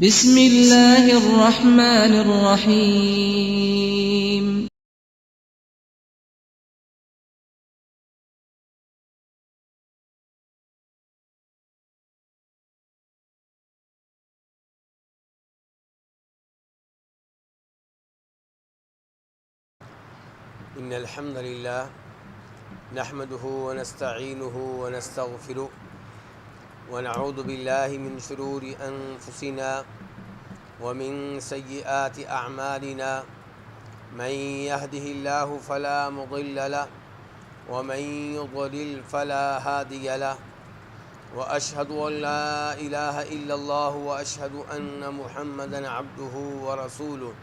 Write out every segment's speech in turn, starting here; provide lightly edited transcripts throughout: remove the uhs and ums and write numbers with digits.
بسم اللہ الرحمن الرحیم ان الحمد للہ نحمده ونستعینه ونستغفره ونعوذ باللہ من شرور انفسنا ومن سیئات اعمالنا من يهده الله فلا مضل له ومن يضلل فلا هادي له واشهد ان لا اله الا الله واشهد ان محمدا عبده ورسوله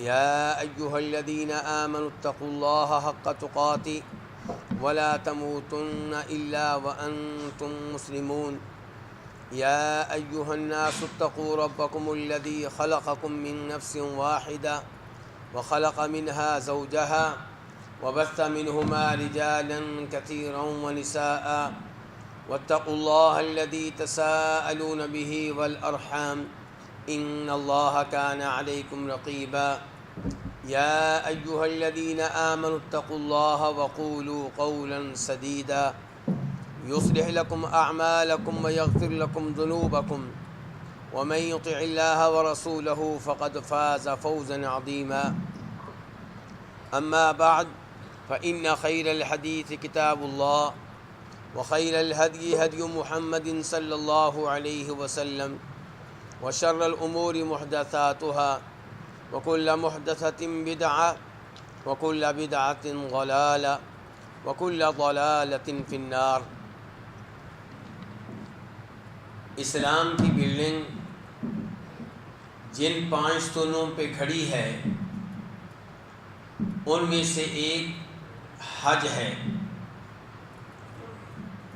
يا أيها الذين آمنوا اتقوا الله حق تقاته ولا تموتن إلا وأنتم مسلمون يا أيها الناس اتقوا ربكم الذي خلقكم من نفس واحدة وخلق منها زوجها وبث منهما رجالا كثيرا ونساء واتقوا الله الذي تساءلون به والأرحام ان اللہ کان علیکم رقیبا یا ایہا الذین آمنوا اتقوا اللہ وقولوا قولا سدیدا یصلح لکم اعمالکم ویغفر لکم ذنوبکم ومن یطع اللہ ورسولہ فقد فاز فوزا عظیما اما بعد فإن خیر الحدیث کتاب اللہ وخیر الہدی ہدی محمد صلی اللہ علیہ وسلم وشر الأمور محدثاتها وكل محدثة بدعة وكل بدعة ضلالة وكل ضلالة في النار۔ اسلام کی بلڈنگ جن 5 ستونوں پہ کھڑی ہے ان میں سے ایک حج ہے۔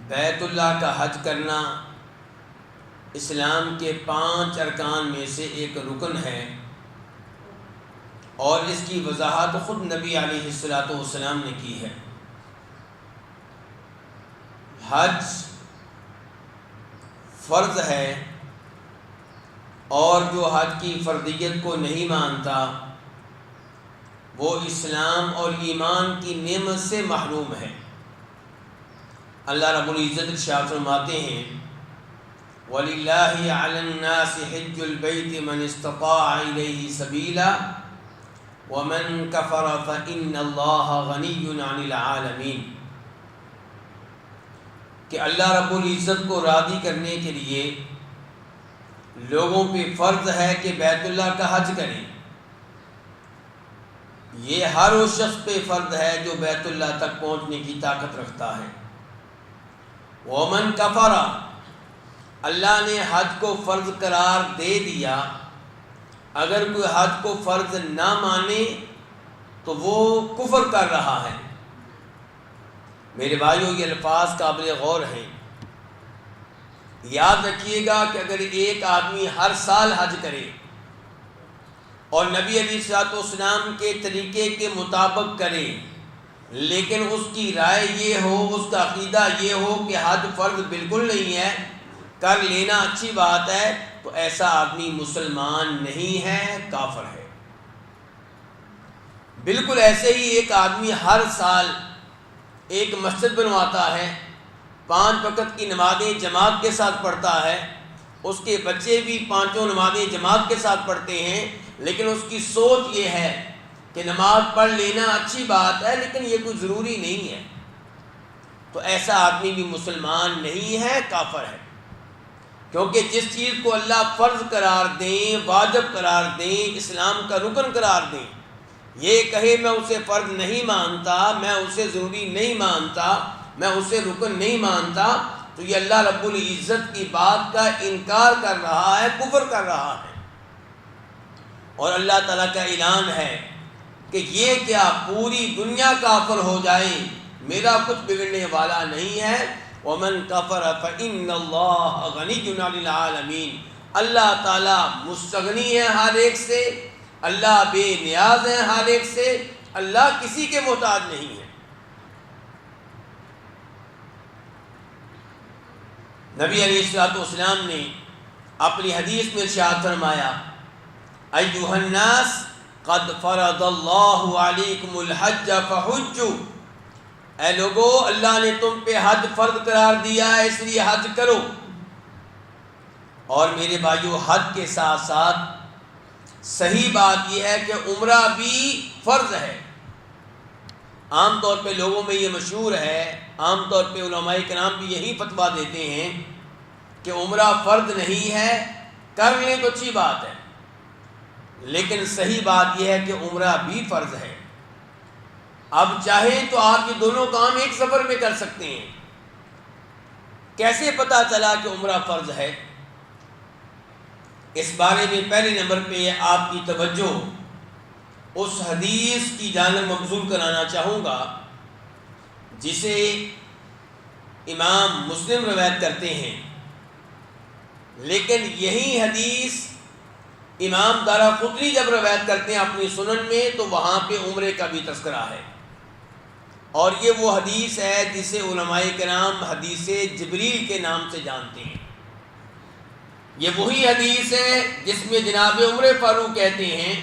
بیت اللہ کا حج کرنا اسلام کے 5 ارکان میں سے ایک رکن ہے، اور اس کی وضاحت خود نبی علیہ السلام نے کی ہے۔ حج فرض ہے، اور جو حج کی فرضیت کو نہیں مانتا وہ اسلام اور ایمان کی نعمت سے محروم ہے۔ اللہ رب العزت ارشاد فرماتے ہیں وَلِلَّهِ عَلَى النَّاسِ حِجُّ الْبَيْتِ مَنِ اسْتَطَاعَ إِلَيْهِ سَبِيلًا وَمَنْ كَفَرَ فَإِنَّ اللَّهَ غَنِيٌّ عَنِ الْعَالَمِينَ، کہ اللہ رب العزت کو راضی کرنے کے لیے لوگوں پہ فرض ہے کہ بیت اللہ کا حج کریں۔ یہ ہر اس شخص پہ فرض ہے جو بیت اللہ تک پہنچنے کی طاقت رکھتا ہے۔ وَمَنْ كَفَرَ، اللہ نے حج کو فرض قرار دے دیا، اگر کوئی حج کو فرض نہ مانے تو وہ کفر کر رہا ہے۔ میرے بھائیو، یہ الفاظ قابل غور ہیں۔ یاد رکھیے گا کہ اگر ایک آدمی ہر سال حج کرے اور نبی علیہ السلام کے طریقے کے مطابق کرے، لیکن اس کی رائے یہ ہو، اس کا عقیدہ یہ ہو کہ حج فرض بالکل نہیں ہے، کر لینا اچھی بات ہے، تو ایسا آدمی مسلمان نہیں ہے، کافر ہے۔ بالکل ایسے ہی ایک آدمی ہر سال ایک مسجد بنواتا ہے، 5 وقت کی نمازیں جماعت کے ساتھ پڑھتا ہے، اس کے بچے بھی 5 نمازیں جماعت کے ساتھ پڑھتے ہیں، لیکن اس کی سوچ یہ ہے کہ نماز پڑھ لینا اچھی بات ہے لیکن یہ کوئی ضروری نہیں ہے، تو ایسا آدمی بھی مسلمان نہیں ہے، کافر ہے۔ کیونکہ جس چیز کو اللہ فرض قرار دیں، واجب قرار دیں، اسلام کا رکن قرار دیں، یہ کہے میں اسے فرض نہیں مانتا، میں اسے ضروری نہیں مانتا، میں اسے رکن نہیں مانتا، تو یہ اللہ رب العزت کی بات کا انکار کر رہا ہے، کفر کر رہا ہے۔ اور اللہ تعالیٰ کا اعلان ہے کہ یہ کیا پوری دنیا کافر ہو جائے، میرا کچھ بگڑنے والا نہیں ہے۔ وَمَنْ كَفَرَ فَإِنَّ اللَّهَ غَنِيٌّ عَنِ الْعَالَمِينَ، اللہ تعالیٰ مستغنی ہے ہر ایک سے، اللہ بے نیاز ہے ہر ایک سے، اللہ کسی کے محتاج نہیں ہے۔ نبی علیہ السلام نے اپنی حدیث میں ارشاد فرمایا ایھا الناس قد فرض اللہ علیکم الحج فحجوا، اے لوگو اللہ نے تم پہ حج فرض قرار دیا ہے اس لیے حج کرو۔ اور میرے بھائیو، حج کے ساتھ ساتھ صحیح بات یہ ہے کہ عمرہ بھی فرض ہے۔ عام طور پہ لوگوں میں یہ مشہور ہے، عام طور پہ علماء کرام بھی یہی فتویٰ دیتے ہیں کہ عمرہ فرض نہیں ہے، کر لیں تو اچھی بات ہے، لیکن صحیح بات یہ ہے کہ عمرہ بھی فرض ہے۔ اب چاہیں تو آپ یہ دونوں کام ایک سفر میں کر سکتے ہیں۔ کیسے پتہ چلا کہ عمرہ فرض ہے؟ اس بارے میں پہلے نمبر پہ آپ کی توجہ اس حدیث کی جانب مبذول کرانا چاہوں گا جسے امام مسلم روایت کرتے ہیں، لیکن یہی حدیث امام دارقطنی جب روایت کرتے ہیں اپنی سنن میں تو وہاں پہ عمرے کا بھی تذکرہ ہے، اور یہ وہ حدیث ہے جسے علماء کرام حدیث جبریل کے نام سے جانتے ہیں۔ یہ وہی حدیث ہے جس میں جناب عمر فاروق کہتے ہیں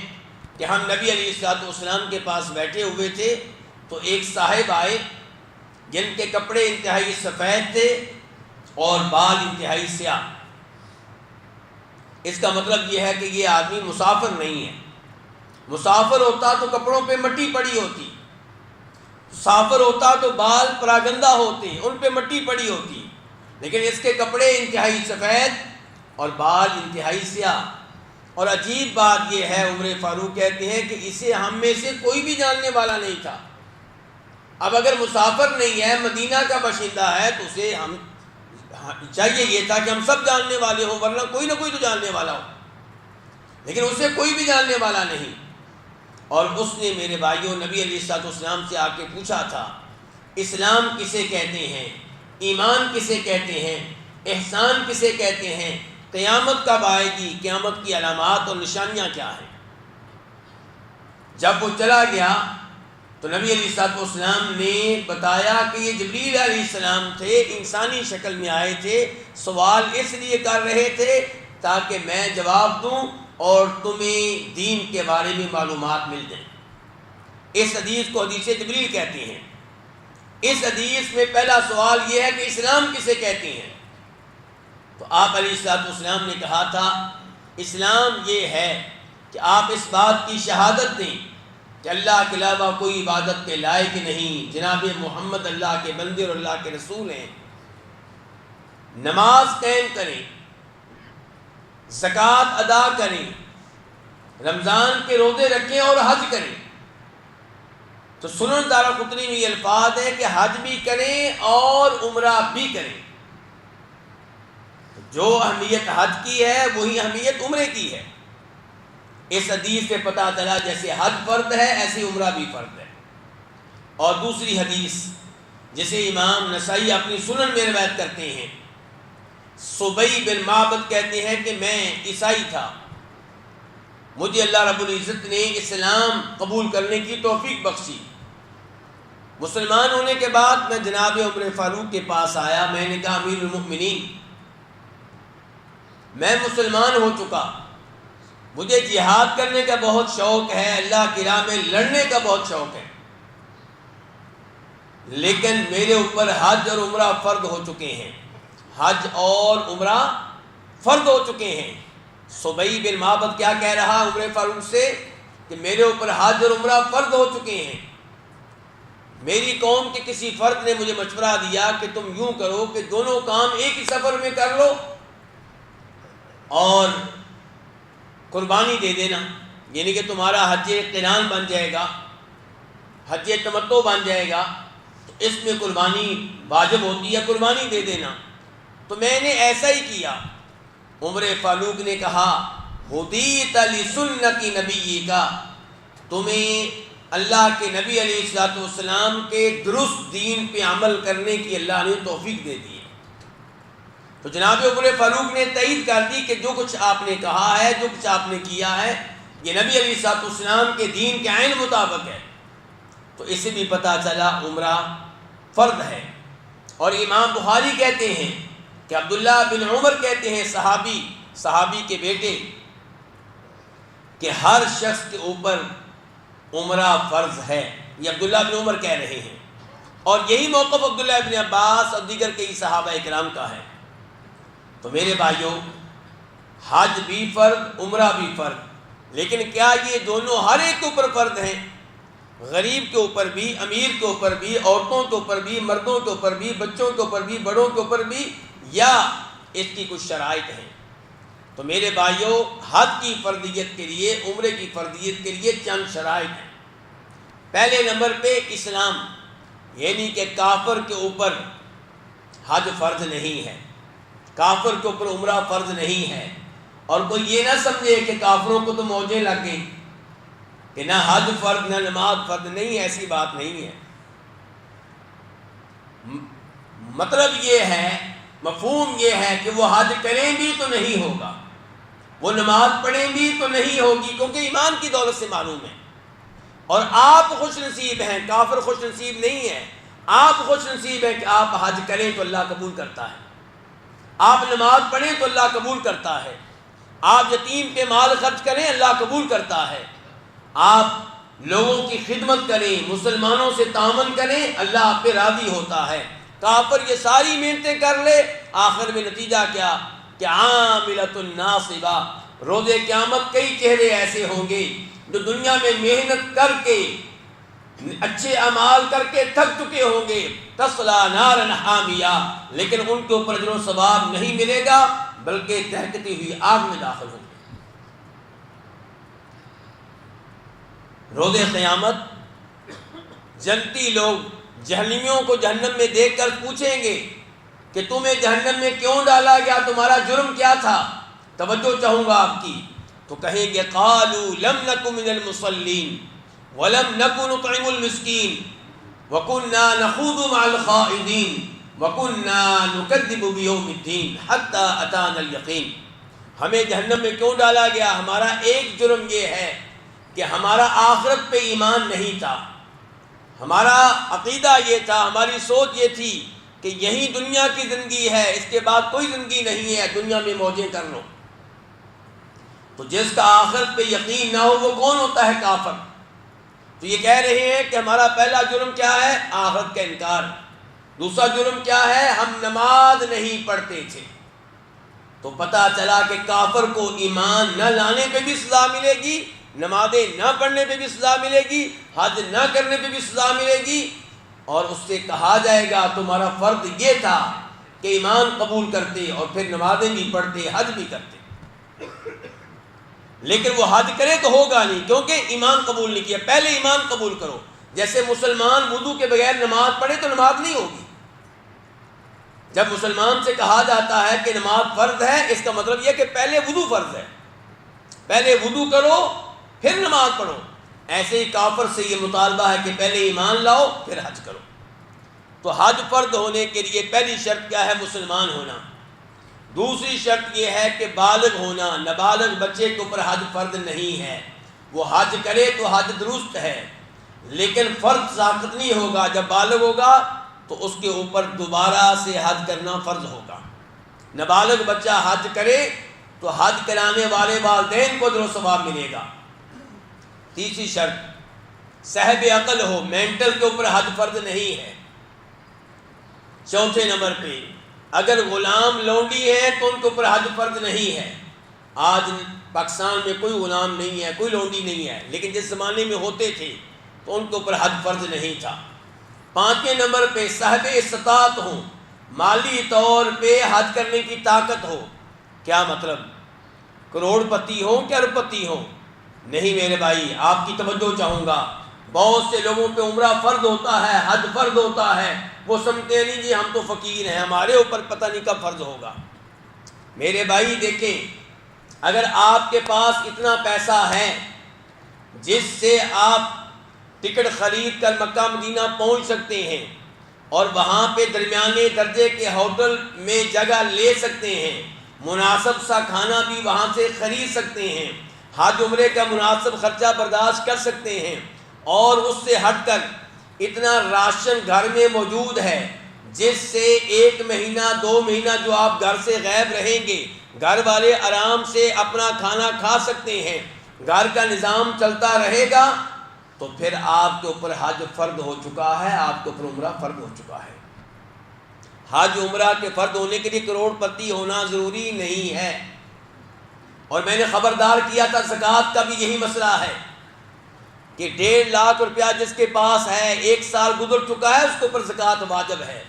کہ ہم نبی علیہ الصلوۃ والسلام کے پاس بیٹھے ہوئے تھے تو ایک صاحب آئے جن کے کپڑے انتہائی سفید تھے اور بال انتہائی سیاہ۔ اس کا مطلب یہ ہے کہ یہ آدمی مسافر نہیں ہے۔ مسافر ہوتا تو کپڑوں پہ مٹی پڑی ہوتی، مسافر ہوتا تو بال پراگندہ ہوتے، ان پہ مٹی پڑی ہوتی، لیکن اس کے کپڑے انتہائی سفید اور بال انتہائی سیاہ۔ اور عجیب بات یہ ہے، عمر فاروق کہتے ہیں کہ اسے ہم میں سے کوئی بھی جاننے والا نہیں تھا۔ اب اگر مسافر نہیں ہے، مدینہ کا باشندہ ہے، تو اسے ہم چاہیے یہ تھا کہ ہم سب جاننے والے ہوں، ورنہ کوئی نہ کوئی تو جاننے والا ہو، لیکن اسے کوئی بھی جاننے والا نہیں۔ اور اس نے میرے بھائیوں نبی علیہ الصلوۃ والسلام سے آ کے پوچھا تھا اسلام کسے کہتے ہیں، ایمان کسے کہتے ہیں، احسان کسے کہتے ہیں، قیامت کب آئے گی، قیامت کی علامات اور نشانیاں کیا ہیں۔ جب وہ چلا گیا تو نبی علیہ الصلوۃ والسلام نے بتایا کہ یہ جبریل علیہ السلام تھے، انسانی شکل میں آئے تھے، سوال اس لیے کر رہے تھے تاکہ میں جواب دوں اور تمہیں دین کے بارے میں معلومات مل جائیں۔ اس حدیث کو حدیث جبریل کہتے ہیں۔ اس حدیث میں پہلا سوال یہ ہے کہ اسلام کسے کہتے ہیں، تو آپ علیہ الصلوۃ والسلام نے کہا تھا اسلام یہ ہے کہ آپ اس بات کی شہادت دیں کہ اللہ کے علاوہ کوئی عبادت کے لائق نہیں، جناب محمد اللہ کے بندے اور اللہ کے رسول ہیں، نماز قائم کریں، زکوٰۃ ادا کریں، رمضان کے روزے رکھیں اور حج کریں۔ تو سنن دارقطنی میں یہ الفاظ ہے کہ حج بھی کریں اور عمرہ بھی کریں۔ جو اہمیت حج کی ہے وہی اہمیت عمرے کی ہے۔ اس حدیث سے پتہ چلا جیسے حج فرض ہے ایسے عمرہ بھی فرض ہے۔ اور دوسری حدیث جسے امام نسائی اپنی سنن میں روایت کرتے ہیں، صبی بن معبد کہتے ہیں کہ میں عیسائی تھا، مجھے اللہ رب العزت نے اسلام قبول کرنے کی توفیق بخشی۔ مسلمان ہونے کے بعد میں جناب عمر فاروق کے پاس آیا، میں نے کہا امیر المؤمنین میں مسلمان ہو چکا، مجھے جہاد کرنے کا بہت شوق ہے، اللہ کی راہ میں لڑنے کا بہت شوق ہے، لیکن میرے اوپر حج اور عمرہ فرض ہو چکے ہیں، حج اور عمرہ فرض ہو چکے ہیں۔ صبی بن معبد کیا کہہ رہا عمر فاروق سے کہ میرے اوپر حج اور عمرہ فرض ہو چکے ہیں۔ میری قوم کے کسی فرد نے مجھے مشورہ دیا کہ تم یوں کرو کہ دونوں کام ایک ہی سفر میں کر لو اور قربانی دے دینا، یعنی کہ تمہارا حج قران بن جائے گا، حج تمتع بن جائے گا، تو اس میں قربانی واجب ہوتی ہے، قربانی دے دینا۔ تو میں نے ایسا ہی کیا۔ عمر فاروق نے کہا ہدیت لسنت نبی کا، تمہیں اللہ کے نبی علیہ الصلوۃ والسلام کے درست دین پہ عمل کرنے کی اللہ نے توفیق دے دی ہے۔ تو جناب عمر فاروق نے تائید کر دی کہ جو کچھ آپ نے کہا ہے، جو کچھ آپ نے کیا ہے، یہ نبی علیہ الصلوۃ والسلام کے دین کے عین مطابق ہے۔ تو اسے بھی پتہ چلا عمرہ فرض ہے۔ اور امام بخاری کہتے ہیں کہ عبداللہ بن عمر کہتے ہیں صحابی صحابی کے بیٹے کہ ہر شخص کے اوپر عمرہ فرض ہے. یہ عبداللہ بن عمر کہہ رہے ہیں، اور یہی موقف عبداللہ بن عباس اور دیگر کئی صحابہ اکرام کا ہے. تو میرے بھائیوں، حج بھی فرض، عمرہ بھی فرض، لیکن کیا یہ دونوں ہر ایک کے اوپر فرض ہیں؟ غریب کے اوپر بھی، امیر کے اوپر بھی، عورتوں کے اوپر بھی، مردوں کے اوپر بھی، بچوں کے اوپر بھی، بڑوں کے اوپر بھی، یا اس کی کچھ شرائط ہیں؟ تو میرے بھائیوں، حج کی فرضیت کے لیے، عمرے کی فرضیت کے لیے چند شرائط ہیں. پہلے نمبر پہ اسلام، یعنی کہ کافر کے اوپر حج فرض نہیں ہے، کافر کے اوپر عمرہ فرض نہیں ہے. اور کوئی یہ نہ سمجھے کہ کافروں کو تو موجیں لگ گئی کہ نہ حج فرض نہ نماز فرض. نہیں، ایسی بات نہیں ہے. مطلب یہ ہے، مفہوم یہ ہے کہ وہ حج کریں بھی تو نہیں ہوگا، وہ نماز پڑھیں بھی تو نہیں ہوگی، کیونکہ ایمان کی دولت سے معلوم ہے. اور آپ خوش نصیب ہیں، کافر خوش نصیب نہیں ہے. آپ خوش نصیب ہیں کہ آپ حج کریں تو اللہ قبول کرتا ہے، آپ نماز پڑھیں تو اللہ قبول کرتا ہے، آپ یتیم پہ مال خرچ کریں اللہ قبول کرتا ہے، آپ لوگوں کی خدمت کریں، مسلمانوں سے تعاون کریں، اللہ آپ پہ راضی ہوتا ہے. کافر یہ ساری محنتیں کر لے، آخر میں نتیجہ کیا کہ عاملۃ ناصبہ، روز قیامت کئی چہرے ایسے ہوں گے جو دنیا میں محنت کر کے، اچھے اعمال کر کے تھک چکے ہوں گے، تصلی نارا حامیہ، لیکن ان کے اوپر اجر و ثواب نہیں ملے گا، بلکہ دہکتی ہوئی آگ میں داخل ہوں گے. روز قیامت جنتی لوگ جہنمیوں کو جہنم میں دیکھ کر پوچھیں گے کہ تمہیں جہنم میں کیوں ڈالا گیا، تمہارا جرم کیا تھا؟ توجہ چاہوں گا آپ کی. تو کہیں گے قالوا لم نک من المصلین ولم نک نطعم المسکین وکنا نخوض مع الخائضین وکنا نکذب بیوم الدین حتی اتانا الیقین. ہمیں جہنم میں کیوں ڈالا گیا؟ ہمارا ایک جرم یہ ہے کہ ہمارا آخرت پہ ایمان نہیں تھا، ہمارا عقیدہ یہ تھا، ہماری سوچ یہ تھی کہ یہی دنیا کی زندگی ہے، اس کے بعد کوئی زندگی نہیں ہے، دنیا میں موجیں کر لو. تو جس کا آخرت پہ یقین نہ ہو وہ کون ہوتا ہے؟ کافر. تو یہ کہہ رہے ہیں کہ ہمارا پہلا جرم کیا ہے؟ آخرت کا انکار. دوسرا جرم کیا ہے؟ ہم نماز نہیں پڑھتے تھے. تو پتہ چلا کہ کافر کو ایمان نہ لانے پہ بھی سزا ملے گی، نمازیں نہ پڑھنے پہ بھی سزا ملے گی، حج نہ کرنے پہ بھی سزا ملے گی. اور اس سے کہا جائے گا تمہارا فرض یہ تھا کہ ایمان قبول کرتے اور پھر نمازیں بھی پڑھتے، حج بھی کرتے، لیکن وہ حج کرے تو ہوگا نہیں کیونکہ ایمان قبول نہیں کیا. پہلے ایمان قبول کرو. جیسے مسلمان وضو کے بغیر نماز پڑھے تو نماز نہیں ہوگی. جب مسلمان سے کہا جاتا ہے کہ نماز فرض ہے، اس کا مطلب یہ کہ پہلے وضو فرض ہے، پہلے وضو کرو پھر نماز پڑھو. ایسے ہی کافر سے یہ مطالبہ ہے کہ پہلے ایمان لاؤ پھر حج کرو. تو حج فرض ہونے کے لیے پہلی شرط کیا ہے؟ مسلمان ہونا. دوسری شرط یہ ہے کہ بالغ ہونا. نابالغ بچے کے اوپر حج فرض نہیں ہے. وہ حج کرے تو حج درست ہے، لیکن فرض ثابت نہیں ہوگا. جب بالغ ہوگا تو اس کے اوپر دوبارہ سے حج کرنا فرض ہوگا. نابالغ بچہ حج کرے تو حج کرانے والے والدین کو اجر و ثواب ملے گا. تیسری شرط صاحب عقل ہو، مینٹل کے اوپر حج فرض نہیں ہے. چوتھے نمبر پہ اگر غلام لونڈی ہے تو ان کے اوپر حج فرض نہیں ہے. آج پاکستان میں کوئی غلام نہیں ہے، کوئی لونڈی نہیں ہے، لیکن جس زمانے میں ہوتے تھے تو ان کے اوپر حج فرض نہیں تھا. پانچویں نمبر پہ صاحب استطاعت ہوں، مالی طور پہ حج کرنے کی طاقت ہو. کیا مطلب؟ کروڑ پتی ہوں کہ ارب پتی ہوں؟ نہیں میرے بھائی، آپ کی توجہ چاہوں گا. بہت سے لوگوں پہ عمرہ فرض ہوتا ہے، حج فرض ہوتا ہے، وہ سمجھتے نہیں جی ہم تو فقیر ہیں، ہمارے اوپر پتہ نہیں کب فرض ہوگا. میرے بھائی دیکھیں، اگر آپ کے پاس اتنا پیسہ ہے جس سے آپ ٹکٹ خرید کر مکہ مدینہ پہنچ سکتے ہیں اور وہاں پہ درمیانے درجے کے ہوٹل میں جگہ لے سکتے ہیں، مناسب سا کھانا بھی وہاں سے خرید سکتے ہیں، حج عمرے کا مناسب خرچہ برداشت کر سکتے ہیں، اور اس سے ہٹ کر اتنا راشن گھر میں موجود ہے، جس سے 1 مہینہ 2 مہینہ جو آپ گھر سے غائب رہیں گے، گھر والے آرام سے اپنا کھانا کھا سکتے ہیں، گھر کا نظام چلتا رہے گا، تو پھر آپ کے اوپر حج فرض ہو چکا ہے، آپ کے اوپر عمرہ فرض ہو چکا ہے۔ حج عمرہ کے فرض ہونے کے لیے کروڑ پتی ہونا ضروری نہیں ہے۔ اور میں نے خبردار کیا تھا زکوٰۃ کا بھی یہی مسئلہ ہے کہ 1.5 لاکھ روپیہ جس کے پاس ہے، 1 سال گزر چکا ہے، اس کے اوپر زکوٰۃ واجب ہے۔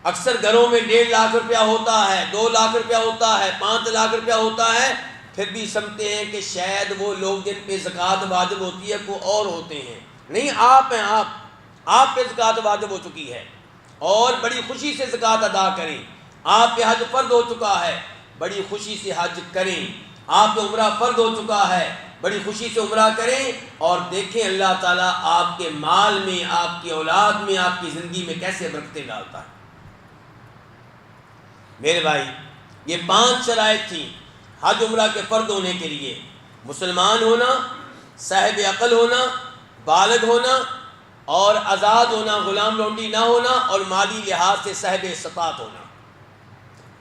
اکثر گھروں میں 1.5 لاکھ روپیہ ہوتا ہے، 2 لاکھ روپیہ ہوتا ہے، 5 لاکھ روپیہ ہوتا ہے، پھر بھی سمجھتے ہیں کہ شاید وہ لوگ جن پہ زکوٰۃ واجب ہوتی ہے کوئی اور ہوتے ہیں۔ نہیں، آپ ہیں، آپ پہ زکوٰۃ واجب ہو چکی ہے، اور بڑی خوشی سے زکوٰۃ ادا کریں۔ آپ پہ حج فرض ہو چکا ہے، بڑی خوشی سے حج کریں۔ آپ پہ عمرہ فرض ہو چکا ہے، بڑی خوشی سے عمرہ کریں، اور دیکھیں اللہ تعالیٰ آپ کے مال میں، آپ کی اولاد میں، آپ کی زندگی میں کیسے برکتیں ڈالتا ہے۔ میرے بھائی، یہ 5 شرائط تھیں حج عمرہ کے فرض ہونے کے لیے: مسلمان ہونا، صاحب عقل ہونا، بالغ ہونا، اور آزاد ہونا، غلام لونڈی نہ ہونا، اور مالی لحاظ سے صاحب استطاعت ہونا۔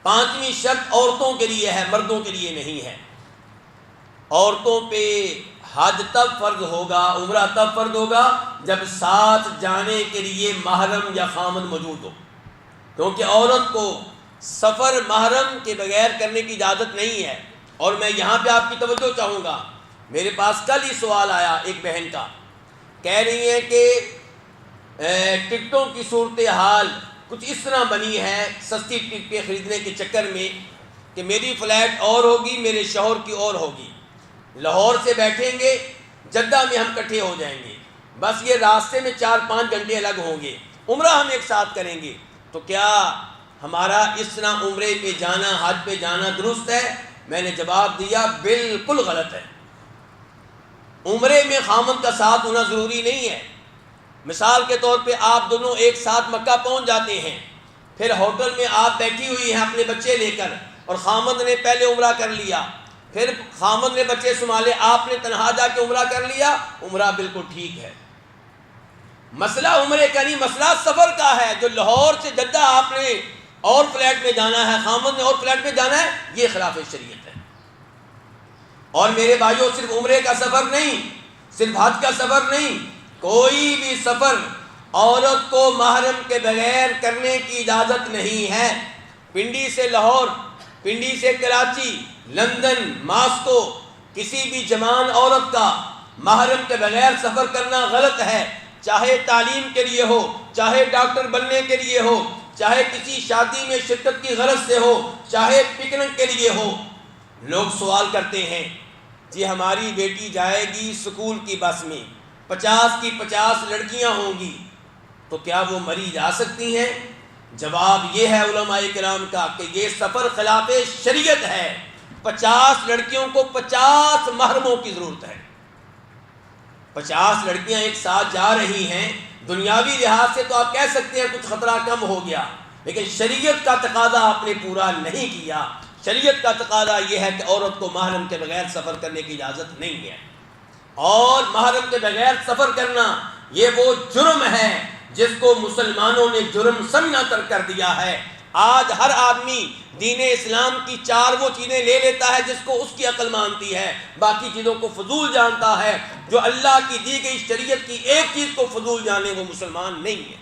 5ویں شرط عورتوں کے لیے ہے، مردوں کے لیے نہیں ہے۔ عورتوں پہ حج تب فرض ہوگا، عمرہ تب فرض ہوگا جب ساتھ جانے کے لیے محرم یا خامن موجود ہو، کیونکہ عورت کو سفر محرم کے بغیر کرنے کی اجازت نہیں ہے۔ اور میں یہاں پہ آپ کی توجہ چاہوں گا، میرے پاس کل ہی سوال آیا ایک بہن کا، کہہ رہی ہیں کہ ٹکٹوں کی صورتحال کچھ اس طرح بنی ہے سستی ٹکٹیں خریدنے کے چکر میں کہ میری فلائٹ اور ہوگی، میرے شوہر کی اور ہوگی، لاہور سے بیٹھیں گے، جدہ میں ہم اکٹھے ہو جائیں گے، بس یہ راستے میں 4-5 گھنٹے الگ ہوں گے، عمرہ ہم ایک ساتھ کریں گے، تو کیا ہمارا اس طرح عمرے پہ جانا، حج پہ جانا درست ہے؟ میں نے جواب دیا بالکل غلط ہے۔ عمرے میں خامن کا ساتھ ہونا ضروری نہیں ہے۔ مثال کے طور پہ آپ دونوں ایک ساتھ مکہ پہنچ جاتے ہیں، پھر ہوٹل میں آپ بیٹھی ہوئی ہیں اپنے بچے لے کر، اور خامن نے پہلے عمرہ کر لیا، پھر خامن نے بچے سنبھالے، آپ نے تنہا جا کے عمرہ کر لیا، عمرہ بالکل ٹھیک ہے۔ مسئلہ عمرے کا نہیں، مسئلہ سفر کا ہے۔ جو لاہور سے جدہ آپ نے اور فلائٹ میں جانا ہے، خامن نے اور فلائٹ میں جانا ہے، یہ خلاف شریعت ہے۔ اور میرے بھائیوں، صرف عمرے کا سفر نہیں، صرف حج کا سفر نہیں، کوئی بھی سفر عورت کو محرم کے بغیر کرنے کی اجازت نہیں ہے۔ پنڈی سے لاہور، پنڈی سے کراچی، لندن، ماسکو، کسی بھی جوان عورت کا محرم کے بغیر سفر کرنا غلط ہے، چاہے تعلیم کے لیے ہو، چاہے ڈاکٹر بننے کے لیے ہو، چاہے کسی شادی میں شرکت کی غرض سے ہو، چاہے پکنک کے لیے ہو۔ لوگ سوال کرتے ہیں، جی ہماری بیٹی جائے گی اسکول کی بس میں، 50 کی 50 لڑکیاں ہوں گی، تو کیا وہ مری جا سکتی ہیں؟ جواب یہ ہے علماء کرام کا کہ یہ سفر خلاف شریعت ہے۔ 50 لڑکیوں کو 50 محرموں کی ضرورت ہے۔ 50 لڑکیاں ایک ساتھ جا رہی ہیں، دنیاوی لحاظ سے تو آپ کہہ سکتے ہیں کچھ خطرہ کم ہو گیا، لیکن شریعت کا تقاضا آپ نے پورا نہیں کیا۔ شریعت کا تقاضا یہ ہے کہ عورت کو محرم کے بغیر سفر کرنے کی اجازت نہیں ہے، اور محرم کے بغیر سفر کرنا یہ وہ جرم ہے جس کو مسلمانوں نے جرم سمجھنا ترک کر دیا ہے۔ آج ہر آدمی دین اسلام کی 4 وہ چیزیں لے لیتا ہے جس کو اس کی عقل مانتی ہے، باقی چیزوں کو فضول جانتا ہے۔ جو اللہ کی دی گئی شریعت کی ایک چیز کو فضول جانے وہ مسلمان نہیں ہے۔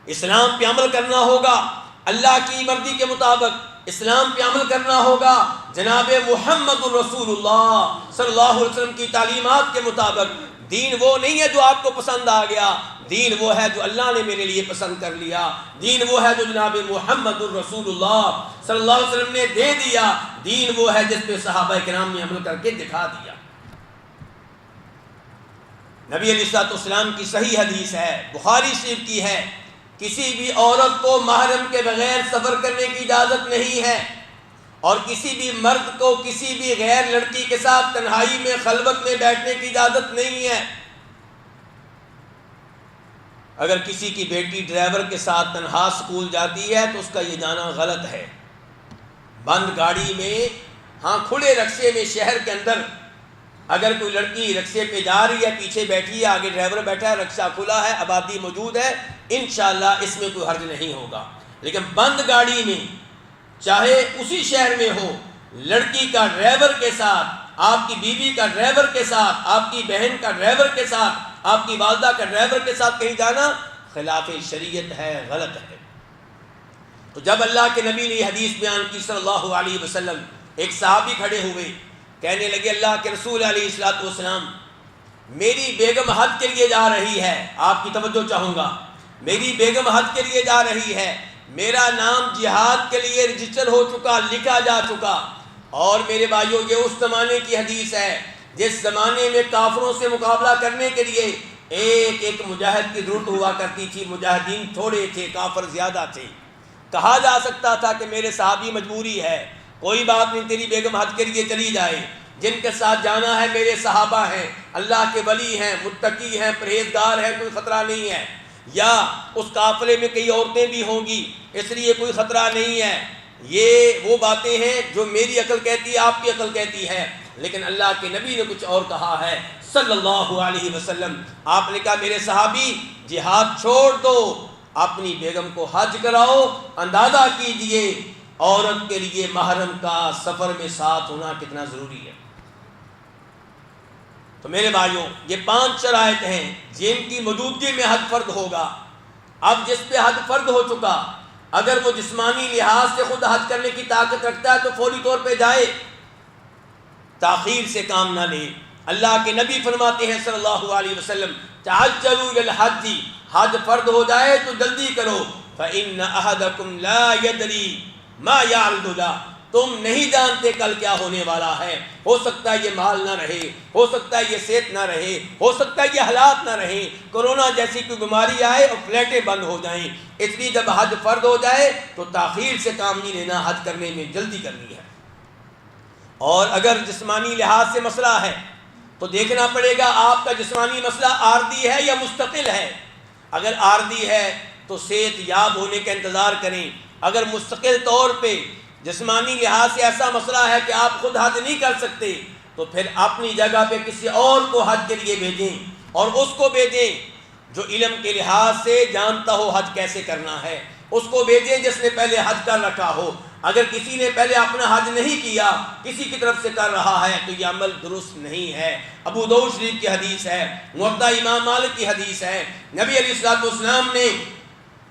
اسلام پہ عمل کرنا ہوگا اللہ کی مرضی کے مطابق، اسلام پہ عمل کرنا ہوگا جناب محمد الرسول اللہ صلی اللہ علیہ وسلم کی تعلیمات کے مطابق۔ دین وہ نہیں ہے جو آپ کو پسند آ گیا، دین وہ ہے جو اللہ نے میرے لیے پسند کر لیا، دین وہ ہے جو جناب محمد الرسول اللہ صلی اللہ علیہ وسلم نے دے دیا، دین وہ ہے جس پہ صحابہ کرام نے عمل کر کے دکھا دیا۔ نبی علیہ السلام کی صحیح حدیث ہے، بخاری شریف کی ہے، کسی بھی عورت کو محرم کے بغیر سفر کرنے کی اجازت نہیں ہے، اور کسی بھی مرد کو کسی بھی غیر لڑکی کے ساتھ تنہائی میں خلوت میں بیٹھنے کی اجازت نہیں ہے۔ اگر کسی کی بیٹی ڈرائیور کے ساتھ تنہا اسکول جاتی ہے تو اس کا یہ جانا غلط ہے۔ بند گاڑی میں، ہاں کھلے رکشے میں شہر کے اندر اگر کوئی لڑکی رکشے پہ جا رہی ہے، پیچھے بیٹھی ہے، آگے ڈرائیور بیٹھا ہے، رکشہ کھلا ہے، آبادی موجود ہے، انشاءاللہ اس میں کوئی حرج نہیں ہوگا۔ لیکن بند گاڑی میں، چاہے اسی شہر میں ہو، لڑکی کا ڈرائیور کے ساتھ، آپ کی بیوی کا ڈرائیور کے ساتھ، آپ کی بہن کا ڈرائیور کے ساتھ، آپ کی والدہ کا ڈرائیور کے ساتھ کہیں جانا خلاف شریعت ہے، غلط ہے۔ تو جب اللہ کے نبی نے یہ حدیث بیان کی صلی اللہ علیہ وسلم، ایک صحابی کھڑے ہوئے، کہنے لگے اللہ کے رسول علیہ الصلوۃ والسلام، میری بیگم حج کے لیے جا رہی ہے، آپ کی توجہ چاہوں گا، میری بیگم حج کے لیے جا رہی ہے، میرا نام جہاد کے لیے رجسٹر ہو چکا، لکھا جا چکا، اور میرے بھائیوں یہ اس زمانے کی حدیث ہے جس زمانے میں کافروں سے مقابلہ کرنے کے لیے ایک ایک مجاہد کی ضرورت ہوا کرتی تھی، مجاہدین تھوڑے تھے، کافر زیادہ تھے۔ کہا جا سکتا تھا کہ میرے صحابی مجبوری ہے، کوئی بات نہیں، تیری بیگم حج کے لیے چلی جائے، جن کے ساتھ جانا ہے میرے صحابہ ہیں، اللہ کے ولی ہیں، متقی ہیں، پرہیزگار ہیں، کوئی خطرہ نہیں ہے، یا اس قافلے میں کئی عورتیں بھی ہوں گی اس لیے کوئی خطرہ نہیں ہے۔ یہ وہ باتیں ہیں جو میری عقل کہتی ہے، آپ کی عقل کہتی ہے، لیکن اللہ کے نبی نے کچھ اور کہا ہے صلی اللہ علیہ وسلم۔ آپ نے کہا میرے صحابی جہاد چھوڑ دو، اپنی بیگم کو حج کراؤ، اندازہ کیجئے عورت کے لیے محرم کا سفر میں ساتھ ہونا کتنا ضروری ہے۔ تو میرے بھائیوں یہ 5 شرائط ہیں جن کی موجودگی میں حج فرض ہوگا۔ اب جس پہ حج فرض ہو چکا، اگر وہ جسمانی لحاظ سے خود حج کرنے کی طاقت رکھتا ہے تو فوری طور پہ جائے، تاخیر سے کام نہ لے۔ اللہ کے نبی فرماتے ہیں صلی اللہ علیہ وسلم، تعجلوا للحج، حج فرض ہو جائے تو جلدی کرو، فإن أحدكم لا يدري ما يعرض له، تم نہیں جانتے کل کیا ہونے والا ہے، ہو سکتا ہے یہ مال نہ رہے، ہو سکتا ہے یہ صحت نہ رہے، ہو سکتا ہے یہ حالات نہ رہیں، کورونا جیسی کوئی بیماری آئے اور فلیٹیں بند ہو جائیں۔ اس لیے جب حج فرض ہو جائے تو تاخیر سے کام نہیں لینا، حج کرنے میں جلدی کرنی ہے۔ اور اگر جسمانی لحاظ سے مسئلہ ہے تو دیکھنا پڑے گا آپ کا جسمانی مسئلہ عارضی ہے یا مستقل ہے۔ اگر عارضی ہے تو صحت یاب ہونے کا انتظار کریں، اگر مستقل طور پہ جسمانی لحاظ سے ایسا مسئلہ ہے کہ آپ خود حج نہیں کر سکتے تو پھر اپنی جگہ پہ کسی اور کو حج کے لیے بھیجیں، اور اس کو بھیجیں جو علم کے لحاظ سے جانتا ہو حج کیسے کرنا ہے، اس کو بھیجیں جس نے پہلے حج کر رکھا ہو۔ اگر کسی نے پہلے اپنا حج نہیں کیا، کسی کی طرف سے کر رہا ہے تو یہ عمل درست نہیں ہے۔ ابو داؤد شریف کی حدیث ہے، موطا امام مالک کی حدیث ہے، نبی علیہ الصلوۃ والسلام نے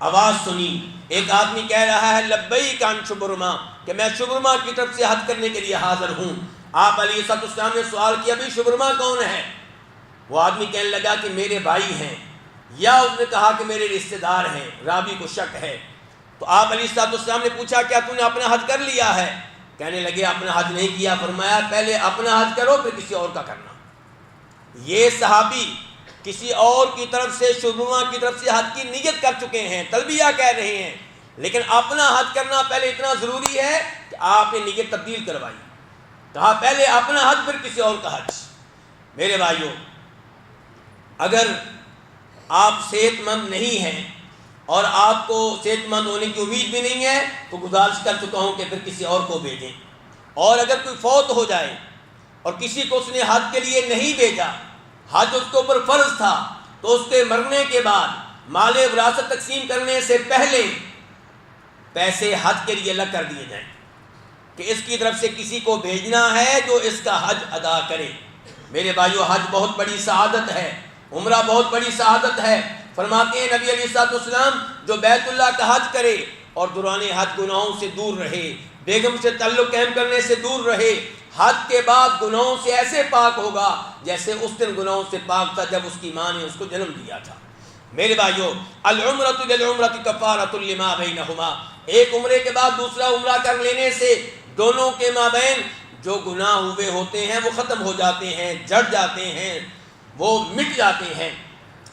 آواز سنی، ایک آدمی کہہ رہا ہے لبیک عن شبرما، کہ میں شبرما کی طرف سے حج کرنے کے لیے حاضر ہوں۔ آپ علیہ الصلوۃ والسلام نے سوال کیا بھئی شبرما کون ہے؟ وہ آدمی کہنے لگا کہ میرے بھائی ہیں، یا اس نے کہا کہ میرے رشتہ دار ہیں، راوی کو شک ہے۔ تو آپ علیہ الصلوۃ والسلام نے پوچھا کیا تو نے اپنا حج کر لیا ہے؟ کہنے لگے اپنا حج نہیں کیا۔ فرمایا پہلے اپنا حج کرو پھر کسی اور کا کرنا۔ یہ صحابی کسی اور کی طرف سے، شبرما کی طرف سے حج کی نیت کر چکے ہیں، تلبیہ کہہ رہے ہیں، لیکن اپنا حج کرنا پہلے اتنا ضروری ہے کہ آپ نے نیت تبدیل کروائی۔ کہا پہلے اپنا حج پھر کسی اور کا حج۔ میرے بھائیوں اگر آپ صحت مند نہیں ہیں اور آپ کو صحت مند ہونے کی امید بھی نہیں ہے تو گزارش کر چکا ہوں کہ پھر کسی اور کو بھیجیں۔ اور اگر کوئی فوت ہو جائے اور کسی کو اس نے حج کے لیے نہیں بھیجا، حج اس کے اوپر فرض تھا، تو اس کے مرنے کے بعد مال وراثت تقسیم کرنے سے پہلے پیسے حج کے لیے الگ کر دیے جائیں کہ اس کی طرف سے کسی کو بھیجنا ہے جو اس کا حج ادا کرے۔ میرے بھائیو حج بہت بڑی سعادت ہے، عمرہ بہت بڑی سعادت ہے۔ فرماتے ہیں نبی علیہ الصلوۃ والسلام جو بیت اللہ کا حج کرے اور دوران حج گناہوں سے دور رہے، بیگم سے تعلق قائم کرنے سے دور رہے، حج کے بعد گناہوں سے ایسے پاک ہوگا جیسے اس دن گناہوں سے پاک تھا جب اس کی ماں نے اس کو جنم دیا تھا۔ میرے بھائیو العمرۃ للعمرۃ کفارۃ لما بینہما، ایک عمرے کے بعد دوسرا عمرہ کر لینے سے دونوں کے مابین جو گناہ ہوئے ہوتے ہیں وہ ختم ہو جاتے ہیں، جڑ جاتے ہیں، وہ مٹ جاتے ہیں۔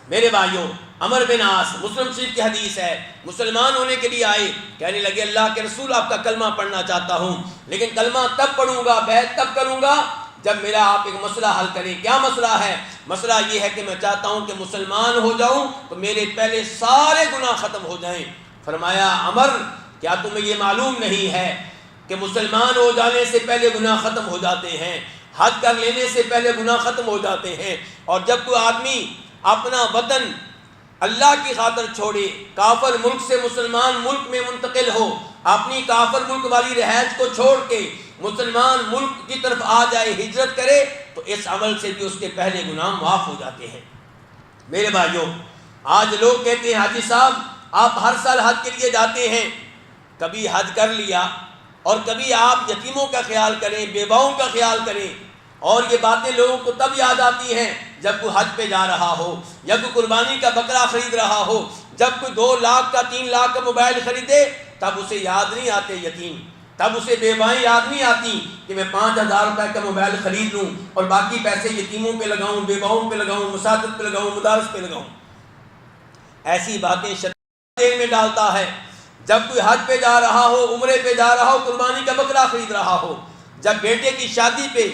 میرے بھائیو عمر بن عاص، مسلم شریف کی حدیث ہے، مسلمان ہونے کے لیے آئے، کہنے لگے اللہ کے رسول آپ کا کلمہ پڑھنا چاہتا ہوں، لیکن کلمہ تب پڑھوں گا، بیعت تب کروں گا جب میرا آپ ایک مسئلہ حل کریں۔ کیا مسئلہ ہے؟ مسئلہ یہ ہے کہ میں چاہتا ہوں کہ مسلمان ہو جاؤں تو میرے پہلے سارے گناہ ختم ہو جائیں۔ فرمایا عمر کیا تمہیں یہ معلوم نہیں ہے کہ مسلمان ہو جانے سے پہلے گناہ ختم ہو جاتے ہیں؟ حج کر لینے سے پہلے گناہ ختم ہو جاتے ہیں۔ اور جب کوئی آدمی اپنا وطن اللہ کی خاطر چھوڑے، کافر ملک سے مسلمان ملک میں منتقل ہو، اپنی کافر ملک والی رہائش کو چھوڑ کے مسلمان ملک کی طرف آ جائے، ہجرت کرے، تو اس عمل سے بھی اس کے پہلے گناہ معاف ہو جاتے ہیں۔ میرے بھائیوں، آج لوگ کہتے ہیں حاجی صاحب آپ ہر سال حج کے لیے جاتے ہیں، کبھی حج کر لیا اور کبھی آپ یتیموں کا خیال کریں، بیواؤں کا خیال کریں، اور یہ باتیں لوگوں کو تب یاد آتی ہیں جب کوئی حج پہ جا رہا ہو، یا کوئی قربانی کا بکرا خرید رہا ہو، جب کوئی 2 لاکھ کا 3 لاکھ کا موبائل خریدے تب اسے یاد نہیں آتے یتیم، تب اسے بیوائیں یاد نہیں آتی کہ میں 5000 روپے کا موبائل خرید لوں اور باقی پیسے یتیموں پہ لگاؤں، بیواؤں پہ لگاؤں، مساجد پہ لگاؤں، مدارس پہ لگاؤں۔ ایسی باتیں شیطان میں ڈالتا ہے۔ جب کوئی حج پہ جا رہا ہو، عمرے پہ جا رہا ہو، قربانی کا بکرا خرید رہا ہو، جب بیٹے کی شادی پہ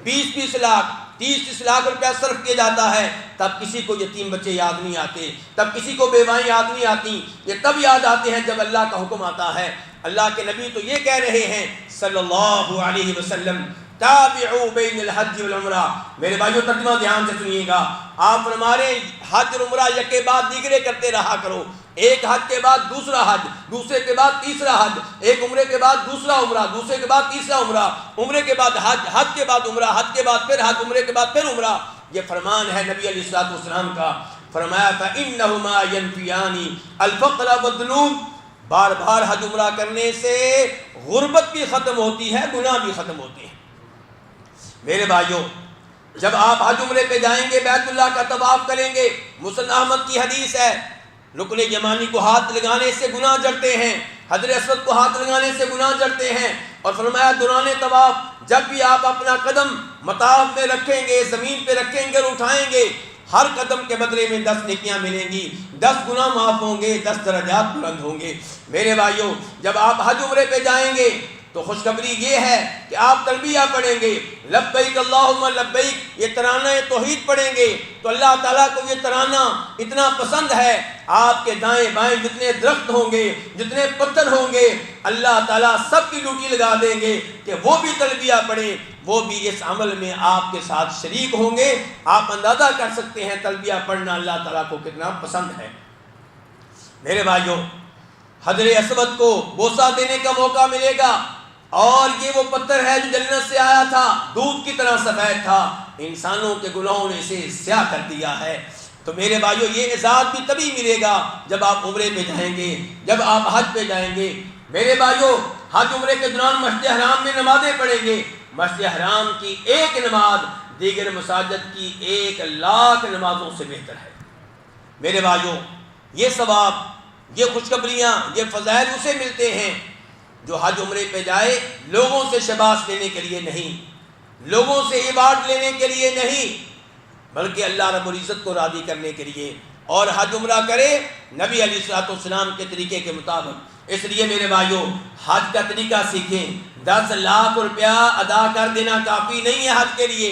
20 لاکھ 30 لاکھ روپیہ صرف کیا جاتا ہے، تب کسی کو یتیم بچے یاد نہیں آتے، تب کسی کو بیوائیں یاد نہیں آتی۔ یہ تب یاد آتے ہیں جب اللہ کا حکم آتا ہے۔ اللہ کے نبی تو یہ کہہ رہے ہیں صلی اللہ علیہ وسلم، تابعوا بین الحج والعمرہ۔ میرے بھائیو ترجمہ دھیان سے سنیے گا، آپ ہمارے حج اور عمرہ یکے بعد دیگرے کرتے رہا کرو، ایک حج کے بعد دوسرا حج، دوسرے کے بعد تیسرا حج، ایک عمرے کے بعد دوسرا عمرہ، دوسرے کے بعد تیسرا عمرہ، عمرے کے بعد حج، حج کے بعد عمرہ، حج کے بعد پھر حج، عمرے کے بعد پھر عمرہ۔ یہ فرمان ہے نبی علیہ الصلوۃ والسلام کا۔ فرمایا فإنہما ينفیان الفقر والذنوب، بار بار حج عمرہ کرنے سے غربت بھی ختم ہوتی ہے، گناہ بھی ختم ہوتے ہیں۔ میرے بھائیوں، جب آپ حج عمرے پہ جائیں گے، بیت اللہ کا طواف کریں گے، مسند احمد کی حدیث ہے، رکن یمانی کو ہاتھ لگانے سے گناہ جڑتے ہیں، حجر اسود کو ہاتھ لگانے سے گناہ جڑتے ہیں۔ اور فرمایا دوران طواف جب بھی آپ اپنا قدم مطاف میں رکھیں گے، زمین پہ رکھیں گے اور اٹھائیں گے، ہر قدم کے بدلے میں 10 نیکیاں ملیں گی، 10 گناہ معاف ہوں گے، 10 درجات بلند ہوں گے۔ میرے بھائیوں، جب آپ حج عمرے پہ جائیں گے تو خوشخبری یہ ہے کہ آپ تلبیہ پڑھیں گے، لبیک اللہم لبیک، یہ ترانہ توحید پڑھیں گے تو اللہ تعالیٰ کو یہ ترانہ اتنا پسند ہے، آپ کے دائیں بائیں جتنے درخت ہوں گے، جتنے پتھر ہوں گے، اللہ تعالیٰ سب کی ڈیوٹی لگا دیں گے کہ وہ بھی تلبیہ پڑھیں، وہ بھی اس عمل میں آپ کے ساتھ شریک ہوں گے۔ آپ اندازہ کر سکتے ہیں تلبیہ پڑھنا اللہ تعالیٰ کو کتنا پسند ہے۔ میرے بھائیوں، حجر اسود کو بوسہ دینے کا موقع ملے گا، اور یہ وہ پتھر ہے جو جنت سے آیا تھا، دودھ کی طرح سفید تھا، انسانوں کے گناہوں نے اسے سیاہ کر دیا ہے۔ تو میرے بھائیو، یہ اعزاز بھی تبھی ملے گا جب آپ عمرے پہ جائیں گے، جب آپ حج پہ جائیں گے۔ میرے بھائیو، حج عمرے کے دوران مسجد حرام میں نمازیں پڑھیں گے، مسجد حرام کی ایک نماز دیگر مساجد کی 1,00,000 نمازوں سے بہتر ہے۔ میرے بھائیو، یہ ثواب، یہ خوشخبریاں، یہ فضائل اسے ملتے ہیں جو حج عمرے پہ جائے لوگوں سے شباش لینے کے لیے نہیں، لوگوں سے ایوارڈ لینے کے لیے نہیں، بلکہ اللہ رب العزت کو راضی کرنے کے لیے، اور حج عمرہ کرے نبی علیہ الصلوۃ والسلام کے طریقے کے مطابق۔ اس لیے میرے بھائیوں، حج کا طریقہ سیکھیں۔ 10 لاکھ روپیہ ادا کر دینا کافی نہیں ہے حج کے لیے،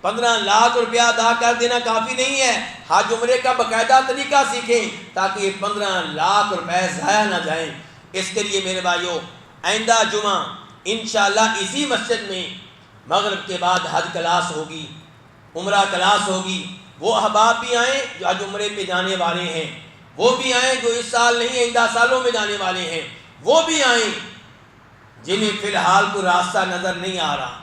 15 لاکھ روپیہ ادا کر دینا کافی نہیں ہے۔ حج عمرے کا باقاعدہ طریقہ سیکھیں تاکہ یہ 15 لاکھ روپے ضائع نہ جائیں۔ اس کے لیے میرے بھائیوں، آئندہ جمعہ انشاءاللہ اسی مسجد میں مغرب کے بعد حج کلاس ہوگی، عمرہ کلاس ہوگی۔ وہ احباب بھی آئیں جو حج عمرے پہ جانے والے ہیں، وہ بھی آئیں جو اس سال نہیں آئندہ سالوں میں جانے والے ہیں، وہ بھی آئیں جنہیں فی الحال کوئی راستہ نظر نہیں آ رہا،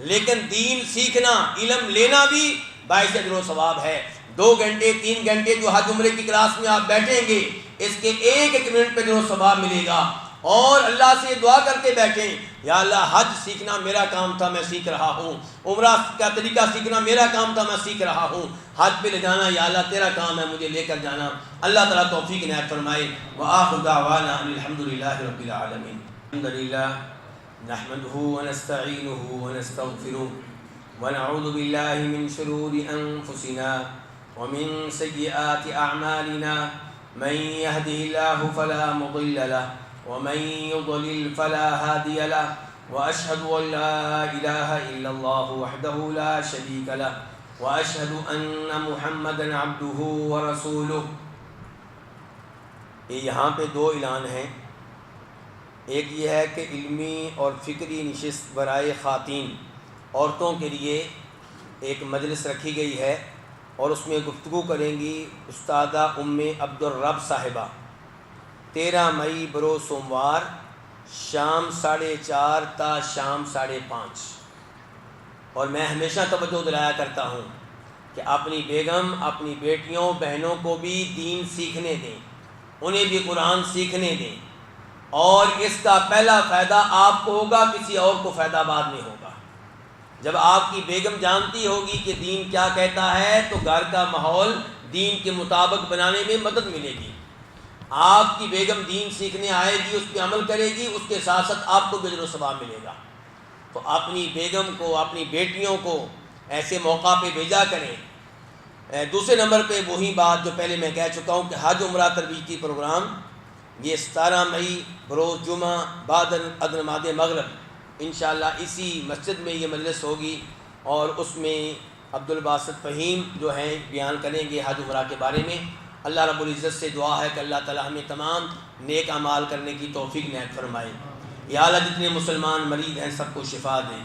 لیکن دین سیکھنا، علم لینا بھی باعث اجر و ثواب ہے۔ 2 گھنٹے 3 گھنٹے جو حج عمرے کی کلاس میں آپ بیٹھیں گے، اس کے ایک منٹ پہ اجر و ثواب ملے گا۔ اور اللہ سے دعا کر کے بیٹھیں، یا اللہ حج سیکھنا میرا کام تھا، میں سیکھ رہا ہوں، عمرہ کا طریقہ سیکھنا میرا کام تھا، میں سیکھ رہا ہوں، حج پہ لے جانا یا اللہ تیرا کام ہے، مجھے لے کر جانا۔ اللہ تعالیٰ توفیق عنایت فرمائے۔ وآخر دعوانا ان الحمدللہ رب العالمین۔ الحمدللہ نحمده ونستعینه ونستغفره ونعوذ باللہ من شرور انفسنا ومن سیئات اعمالنا، من يهده الله فلا مضل له ومن يضلل فلا هادي له، وأشهد أن لا إله إلا الله وحده لا شريك له، وأشهد أن محمدا عبده ورسوله۔ یہاں پہ 2 اعلان ہیں، ایک یہ ہے کہ علمی اور فکری نشست برائے خواتین عورتوں کے لیے ایک مجلس رکھی گئی ہے اور اس میں گفتگو کریں گی استادہ ام عبدالرب صاحبہ 13 مئی بروز سوموار شام 4:30 تا شام 5:30۔ اور میں ہمیشہ توجہ دلایا کرتا ہوں کہ اپنی بیگم اپنی بیٹیوں بہنوں کو بھی دین سیکھنے دیں، انہیں بھی قرآن سیکھنے دیں، اور اس کا پہلا فائدہ آپ کو ہوگا، کسی اور کو فائدہ بعد میں ہوگا۔ جب آپ کی بیگم جانتی ہوگی کہ دین کیا کہتا ہے تو گھر کا ماحول دین کے مطابق بنانے میں مدد ملے گی۔ آپ کی بیگم دین سیکھنے آئے گی، اس پہ عمل کرے گی، اس کے ساتھ ساتھ آپ کو بھی اجر و ثواب ملے گا۔ تو اپنی بیگم کو اپنی بیٹیوں کو ایسے موقع پہ بھیجا کریں۔ دوسرے نمبر پہ وہی بات جو پہلے میں کہہ چکا ہوں کہ حج عمرہ تربیتی پروگرام یہ 17 مئی بروز جمعہ بعد از نماز مغرب انشاءاللہ اسی مسجد میں یہ مجلس ہوگی، اور اس میں عبدالباسط فہیم جو ہیں بیان کریں گے حج عمرہ کے بارے میں۔ اللہ رب العزت سے دعا ہے کہ اللہ تعالی ہمیں تمام نیک اعمال کرنے کی توفیق عنایت فرمائے۔ یا اللہ جتنے مسلمان مریض ہیں سب کو شفا دے،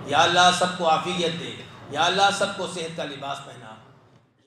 یا اللہ سب کو عافیت دے، یا اللہ سب کو صحت کا لباس پہنا۔